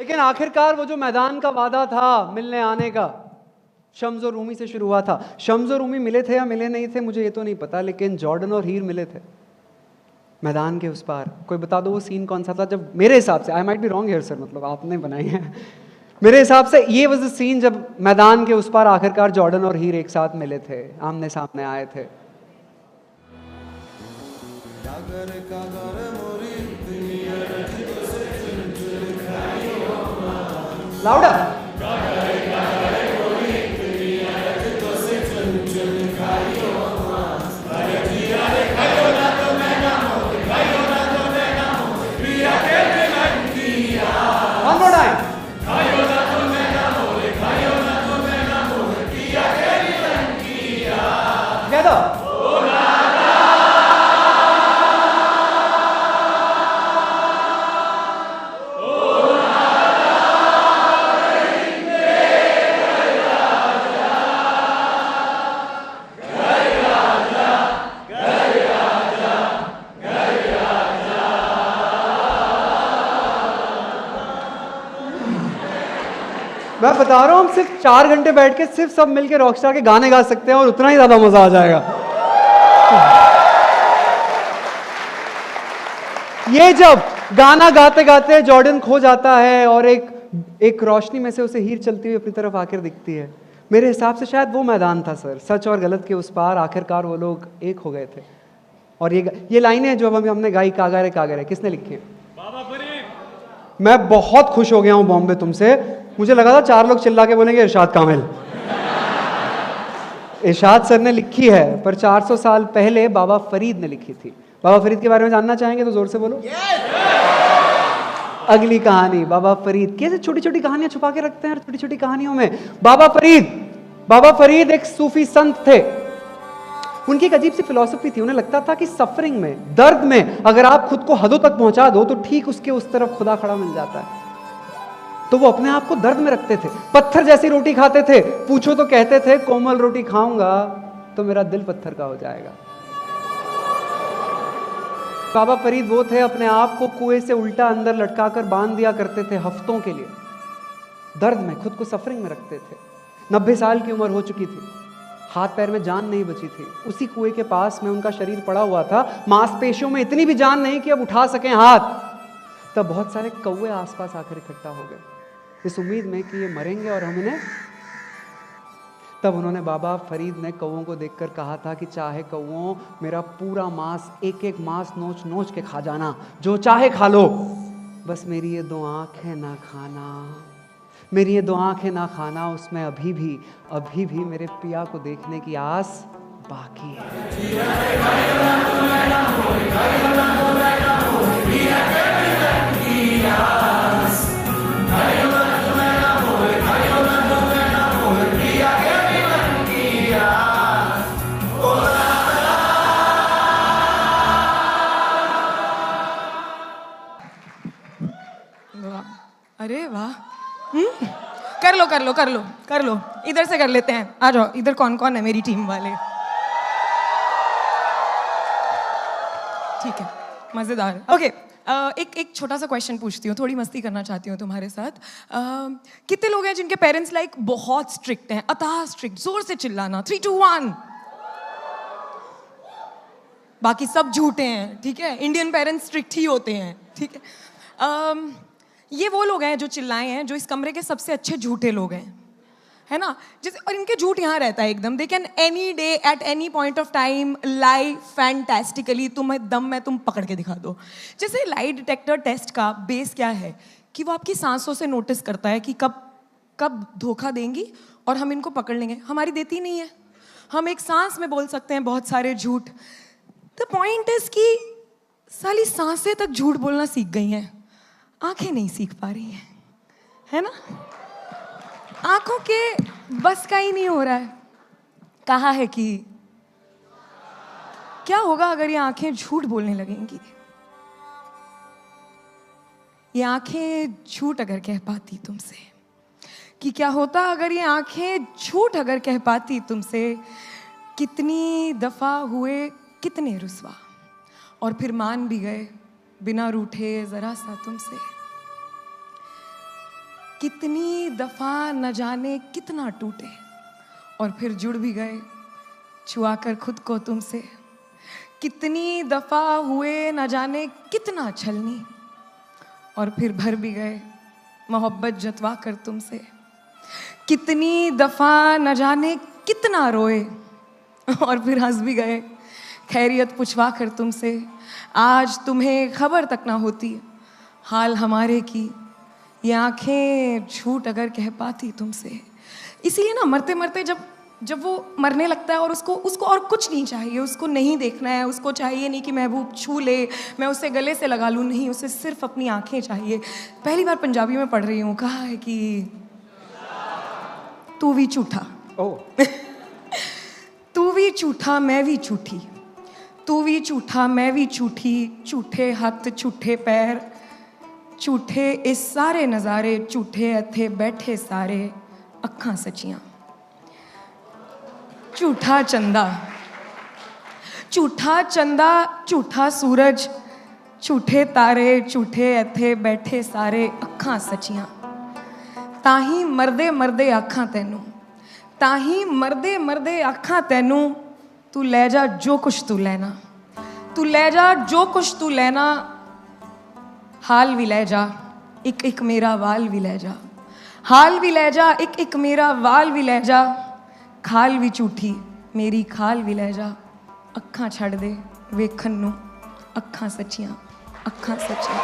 लेकिन आखिरकार वो जो मैदान का वादा था मिलने आने का, शम्स और रूमी से शुरू हुआ था। शम्स और रूमी मिले थे या मिले नहीं थे मुझे ये तो नहीं पता, लेकिन जॉर्डन और हीर मिले थे मैदान के उस पार। कोई बता दो वो सीन कौन सा था जब, मेरे हिसाब से, I might be wrong here sir, मतलब आपने बनाई है, मेरे हिसाब से ये वाज द सीन जब मैदान के उस पार आखिरकार जॉर्डन और हीर एक साथ मिले थे, आमने सामने आए थे। Louder. One more time. Together. मैं बता रहा हूँ हम सिर्फ 4 घंटे बैठ के सिर्फ सब मिलके रॉकस्टार के गाने गा सकते हैं और उतना ही ज्यादा मजा आ जाएगा। ये जब गाना गाते गाते जॉर्डन खो जाता है और एक रोशनी में से उसे हीर चलती हुई अपनी तरफ आकर दिखती है, मेरे हिसाब से शायद वो मैदान था सर, सच और गलत के उस पार आखिरकार वो लोग एक हो गए थे। और ये लाइनें जो अब हमने गाई, कागर है कागर है, किसने लिखी है? बाबा फरीद। मैं बहुत खुश हो गया हूं बॉम्बे तुमसे, मुझे लगा था 4 लोग चिल्ला के बोलेंगे इरशाद कामिल। इरशाद सर ने लिखी है, पर 400 साल पहले बाबा फरीद ने लिखी थी। बाबा फरीद के बारे में जानना चाहेंगे तो जोर से बोलो। अगली कहानी बाबा फरीद। कैसे छोटी छोटी कहानियां छुपा के रखते हैं छोटी छोटी कहानियों में। बाबा फरीद एक सूफी संत थे। उनकी एक अजीब सी फिलॉसफी थी, उन्हें लगता था कि सफरिंग में, दर्द में अगर आप खुद को हदों तक पहुंचा दो तो ठीक उसके उस तरफ खुदा खड़ा मिल जाता है। तो वो अपने आप को दर्द में रखते थे, पत्थर जैसी रोटी खाते थे, पूछो तो कहते थे कोमल रोटी खाऊंगा तो मेरा दिल पत्थर का हो जाएगा। बाबा फरीद वो थे, अपने आप को कुएं से उल्टा अंदर लटकाकर बांध दिया करते थे हफ्तों के लिए, दर्द में खुद को सफरिंग में रखते थे। 90 साल की उम्र हो चुकी थी, हाथ पैर में जान नहीं बची थी, उसी कुएं के पास में उनका शरीर पड़ा हुआ था, मांसपेशियों में इतनी भी जान नहीं कि अब उठा सकें हाथ। तब बहुत सारे कौवे आसपास आकर इकट्ठा हो गए इस उम्मीद में कि ये मरेंगे और हम इन्हें। तब उन्होंने, बाबा फरीद ने कौवों को देखकर कहा था कि चाहे कौवों मेरा पूरा मांस, एक एक मांस नोच नोच के खा जाना, जो चाहे खा लो, बस मेरी ये 2 आंखें ना खाना, मेरी ये 2 आंखें ना खाना, उसमें अभी भी मेरे पिया को देखने की आस बाकी है। अरे वाह, कर लो, इधर से कर लेते हैं। आ जाओ, इधर कौन कौन है मेरी टीम वाले? ठीक है, मजेदार। ओके, एक छोटा सा क्वेश्चन पूछती हूँ, थोड़ी मस्ती करना चाहती हूँ तुम्हारे साथ। कितने लोग हैं जिनके पेरेंट्स लाइक बहुत स्ट्रिक्ट हैं, अतः स्ट्रिक्ट? जोर से चिल्लाना। 3, 2, 1। बाकी सब झूठे हैं, ठीक है? इंडियन पेरेंट्स स्ट्रिक्ट ही होते हैं, ठीक है? ये वो लोग हैं जो चिल्लाए हैं, जो इस कमरे के सबसे अच्छे झूठे लोग हैं, है ना? जैसे, और इनके झूठ यहाँ रहता है एकदम। They can any day at any point of time lie fantastically, तुम्हें दम में तुम पकड़ के दिखा दो। जैसे लाई डिटेक्टर टेस्ट का बेस क्या है कि वो आपकी सांसों से नोटिस करता है कि कब धोखा देंगी और हम इनको पकड़ लेंगे। हमारी देती नहीं है, हम एक सांस में बोल सकते हैं बहुत सारे झूठ। द पॉइंट इज कि साली सांसें तक झूठ बोलना सीख गई हैं, आंखें नहीं सीख पा रही हैं, है ना? आंखों के बस का ही नहीं हो रहा है। कहा है कि क्या होगा अगर ये आंखें झूठ बोलने लगेंगी? ये आंखें झूठ अगर कह पाती तुमसे, कि क्या होता अगर ये आंखें झूठ अगर कह पाती तुमसे, कितनी दफा हुए कितने रुसवा, और फिर मान भी गए बिना रूठे जरा सा तुमसे। कितनी दफा न जाने कितना टूटे और फिर जुड़ भी गए छुआ कर खुद को तुमसे। कितनी दफा हुए न जाने कितना छलनी और फिर भर भी गए मोहब्बत जतवा कर तुमसे। कितनी दफा न जाने कितना रोए और फिर हंस भी गए खैरियत पूछवा कर तुमसे। आज तुम्हें खबर तक ना होती हाल हमारे की, ये आंखें झूठ अगर कह पाती तुमसे। इसीलिए ना मरते मरते जब वो मरने लगता है और उसको और कुछ नहीं चाहिए, उसको नहीं देखना है, उसको चाहिए नहीं कि महबूब छू ले, मैं उसे गले से लगा लूँ, नहीं, उसे सिर्फ अपनी आंखें चाहिए। पहली बार पंजाबी में पढ़ रही हूँ, कहा है कि तू भी झूठा, तू भी झूठा मैं भी झूठी, तू भी झूठा मैं भी झूठी, झूठे हाथ झूठे पैर, झूठे इस सारे नज़ारे, झूठे इत्थे बैठे सारे अखां सचियां। झूठा चंदा, झूठा चंदा, झूठा सूरज, झूठे तारे, झूठे इत्थे बैठे सारे अखां सचियां। ताही मरदे मरदे आखां तैनू, ताही मरदे मरदे आखां तैनू, तू ले जा जो कुछ तू लेना, तू ले जा जो कुछ तू लेना, हाल भी ले जा एक एक मेरा वाल भी ले जा, हाल भी ले जा एक एक मेरा वाल भी ले जा, खाल भी झूठी मेरी खाल भी ले जा, अखां छड़ दे वेखन नू अखां सच्चियां, अखां सच्चियां।